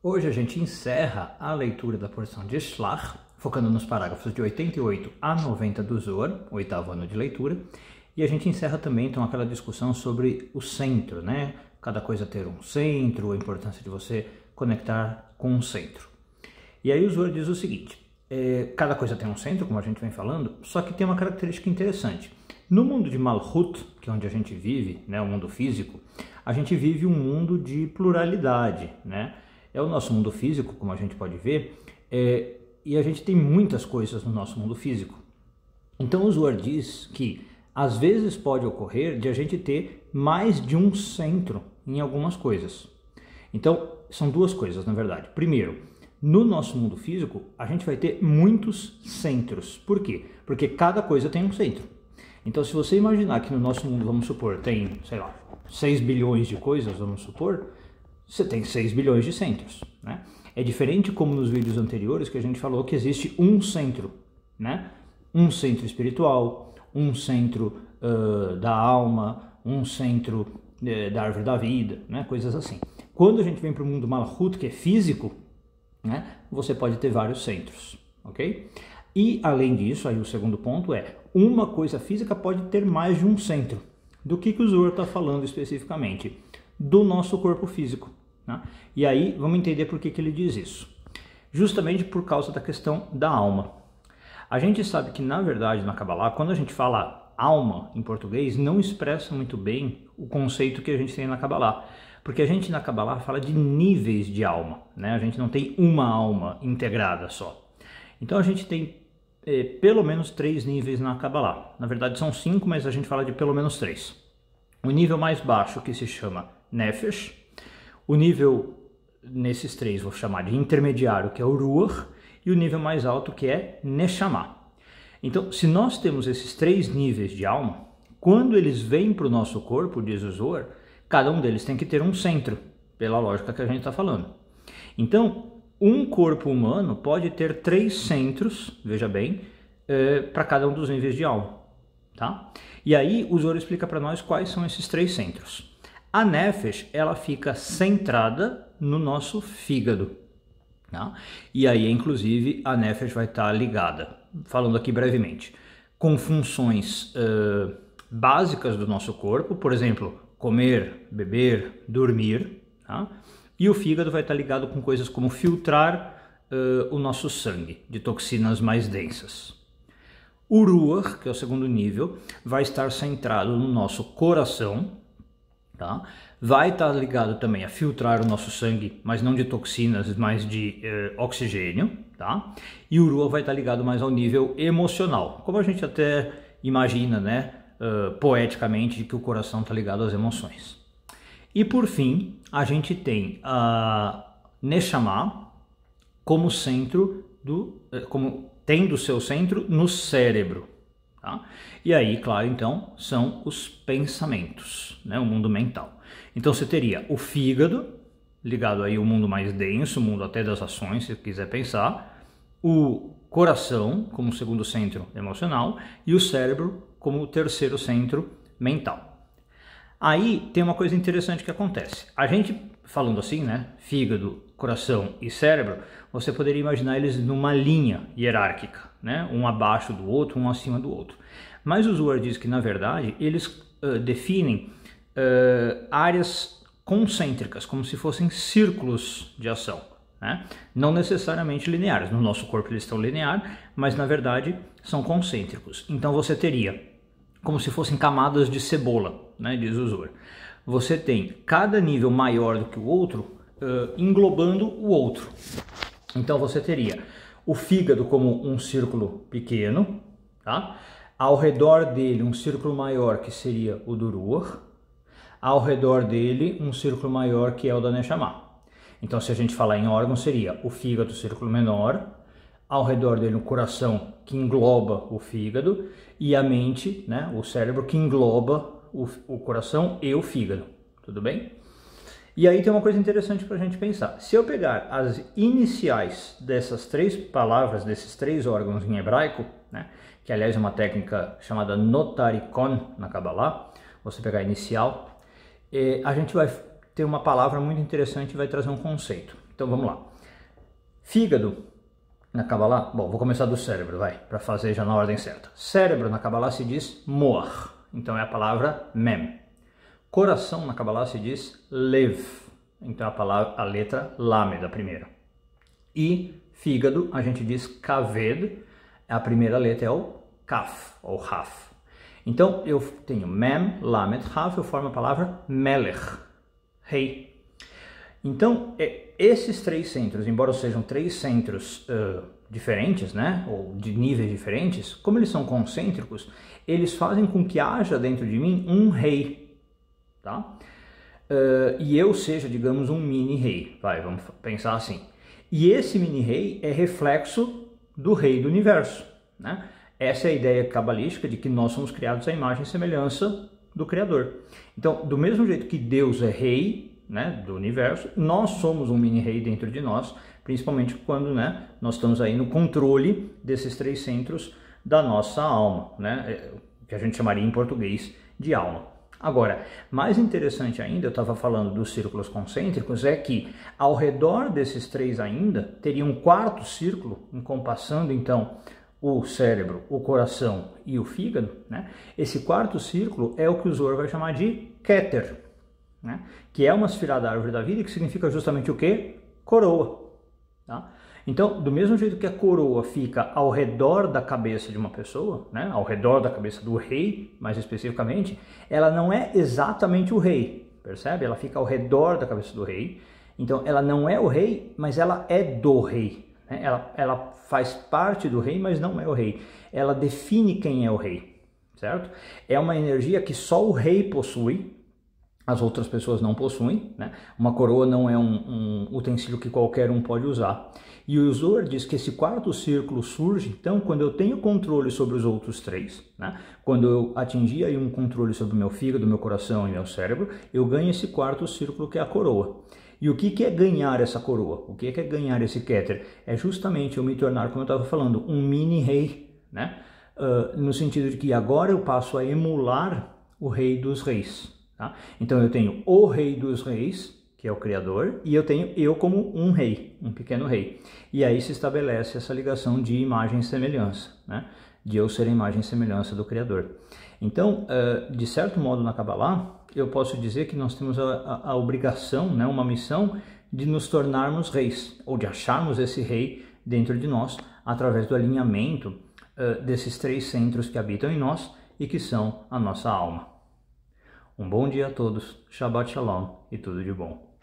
Hoje a gente encerra a leitura da porção de Shlach, focando nos parágrafos de 88 a 90 do Zohar, oitavo ano de leitura, e a gente encerra também então aquela discussão sobre o centro, né? Cada coisa ter um centro, a importância de você conectar com um centro. E aí o Zohar diz o seguinte, cada coisa tem um centro, como a gente vem falando, só que tem uma característica interessante. No mundo de Malchut, que é onde a gente vive, né, o mundo físico, a gente vive um mundo de pluralidade, né? É o nosso mundo físico, como a gente pode ver, e a gente tem muitas coisas no nosso mundo físico. Então o Zohar diz que às vezes pode ocorrer de a gente ter mais de um centro em algumas coisas. Então são duas coisas, na verdade. Primeiro, no nosso mundo físico, a gente vai ter muitos centros. Por quê? Porque cada coisa tem um centro. Então se você imaginar que no nosso mundo, vamos supor, tem, sei lá, 6 bilhões de coisas, vamos supor, você tem 6 bilhões de centros, né? É diferente como nos vídeos anteriores que a gente falou que existe um centro, né? Um centro espiritual, um centro da alma, um centro da árvore da vida, né? Coisas assim. Quando a gente vem para o mundo Malchut, que é físico, né? Você pode ter vários centros, ok? E além disso, aí o segundo ponto é, uma coisa física pode ter mais de um centro. Do que o Zohar está falando especificamente? Do nosso corpo físico, né? E aí vamos entender por que ele diz isso. Justamente por causa da questão da alma. A gente sabe que na verdade na Kabbalah, quando a gente fala alma em português, não expressa muito bem o conceito que a gente tem na Kabbalah. Porque a gente na Kabbalah fala de níveis de alma, né? A gente não tem uma alma integrada só. Então a gente tem pelo menos 3 níveis na Kabbalah. Na verdade são 5, mas a gente fala de pelo menos 3. O nível mais baixo, que se chama Nefesh, o nível nesses 3 vou chamar de intermediário, que é o Ruach, e o nível mais alto, que é Neshama. Então, se nós temos esses 3 níveis de alma, quando eles vêm para o nosso corpo, diz o Zohar, cada um deles tem que ter um centro, pela lógica que a gente está falando. Então, um corpo humano pode ter 3 centros, veja bem, para cada um dos níveis de alma, tá? E aí o Zohar explica para nós quais são esses 3 centros. A Nefesh, ela fica centrada no nosso fígado, tá? E aí, inclusive, a Nefesh vai estar ligada, falando aqui brevemente, com funções básicas do nosso corpo, por exemplo, comer, beber, dormir, tá? E o fígado vai estar ligado com coisas como filtrar o nosso sangue de toxinas mais densas. O Ruach, que é o segundo nível, vai estar centrado no nosso coração, tá? Vai estar ligado também a filtrar o nosso sangue, mas não de toxinas, mas de oxigênio, tá? E o Ruach vai estar ligado mais ao nível emocional, como a gente até imagina, né, poeticamente, de que o coração está ligado às emoções. E por fim, a gente tem a Neshama como centro como tendo seu centro no cérebro, tá? E aí, claro, então, são os pensamentos, né? O mundo mental. Então você teria o fígado, ligado aí ao mundo mais denso, o mundo até das ações, se quiser pensar, o coração como segundo centro emocional e o cérebro como o terceiro centro mental. Aí tem uma coisa interessante que acontece. A gente, falando assim, né, fígado, coração e cérebro, você poderia imaginar eles numa linha hierárquica, né, um abaixo do outro, um acima do outro. Mas o Zohar diz que, na verdade, eles definem áreas concêntricas, como se fossem círculos de ação, né? Não necessariamente lineares. No nosso corpo eles estão lineares, mas na verdade são concêntricos. Então você teria como se fossem camadas de cebola, né, diz o Zohar. Você tem cada nível maior do que o outro, englobando o outro. Então você teria o fígado como um círculo pequeno, tá? Ao redor dele um círculo maior que seria o do Ruach, ao redor dele um círculo maior que é o da Neshama. Então se a gente falar em órgão seria o fígado, círculo menor, ao redor dele um coração que engloba o fígado e a mente, né, o cérebro que engloba o coração e o fígado, tudo bem? E aí tem uma coisa interessante para a gente pensar. Se eu pegar as iniciais dessas 3 palavras, desses 3 órgãos em hebraico, né, que aliás é uma técnica chamada notarikon na Kabbalah, você pegar a inicial, a gente vai ter uma palavra muito interessante e vai trazer um conceito. Então vamos lá. Fígado na Kabbalah, bom, vou começar do cérebro, vai, para fazer já na ordem certa. Cérebro na Kabbalah se diz moach, então é a palavra mem. Coração na Kabbalah se diz lev, então é a letra lamed, a primeira. E fígado a gente diz kaved, a primeira letra é o kaf, ou haf. Então eu tenho mem, lamed, haf, eu formo a palavra melech, rei. Então, esses três centros, embora sejam três centros diferentes, né, ou de níveis diferentes, como eles são concêntricos, eles fazem com que haja dentro de mim um rei, tá? E eu seja, digamos, um mini-rei, vamos pensar assim. E esse mini-rei é reflexo do rei do universo, né? Essa é a ideia cabalística de que nós somos criados à imagem e semelhança do Criador. Então, do mesmo jeito que Deus é rei, né, do universo, nós somos um mini-rei dentro de nós, principalmente quando, né, nós estamos aí no controle desses três centros da nossa alma, né, que a gente chamaria em português de alma. Agora, mais interessante ainda, eu estava falando dos círculos concêntricos, é que ao redor desses três ainda, teria um quarto círculo, encompassando então o cérebro, o coração e o fígado, né? Esse quarto círculo é o que o Zohar vai chamar de Keter, né? Que é uma esfirá da árvore da vida, que significa justamente o quê? Coroa. Tá? Então, do mesmo jeito que a coroa fica ao redor da cabeça de uma pessoa, né? Ao redor da cabeça do rei, mais especificamente, ela não é exatamente o rei, percebe? Ela fica ao redor da cabeça do rei, então ela não é o rei, mas ela é do rei. Né? Ela faz parte do rei, mas não é o rei. Ela define quem é o rei, certo? É uma energia que só o rei possui, as outras pessoas não possuem, né? Uma coroa não é um utensílio que qualquer um pode usar. E o Zohar diz que esse quarto círculo surge, então, quando eu tenho controle sobre os outros três, né? Quando eu atingir aí um controle sobre o meu fígado, meu coração e meu cérebro, eu ganho esse quarto círculo que é a coroa. E o que é ganhar essa coroa? O que é ganhar esse Keter? É justamente eu me tornar, como eu estava falando, um mini-rei, né? No sentido de que agora eu passo a emular o rei dos reis. Tá? Então eu tenho o rei dos reis, que é o Criador, e eu tenho eu como um rei, um pequeno rei. E aí se estabelece essa ligação de imagem e semelhança, né? De eu ser a imagem e semelhança do Criador. Então, de certo modo na Kabbalah, eu posso dizer que nós temos a obrigação, né, uma missão de nos tornarmos reis, ou de acharmos esse rei dentro de nós, através do alinhamento desses três centros que habitam em nós e que são a nossa alma. Um bom dia a todos, Shabbat Shalom e tudo de bom.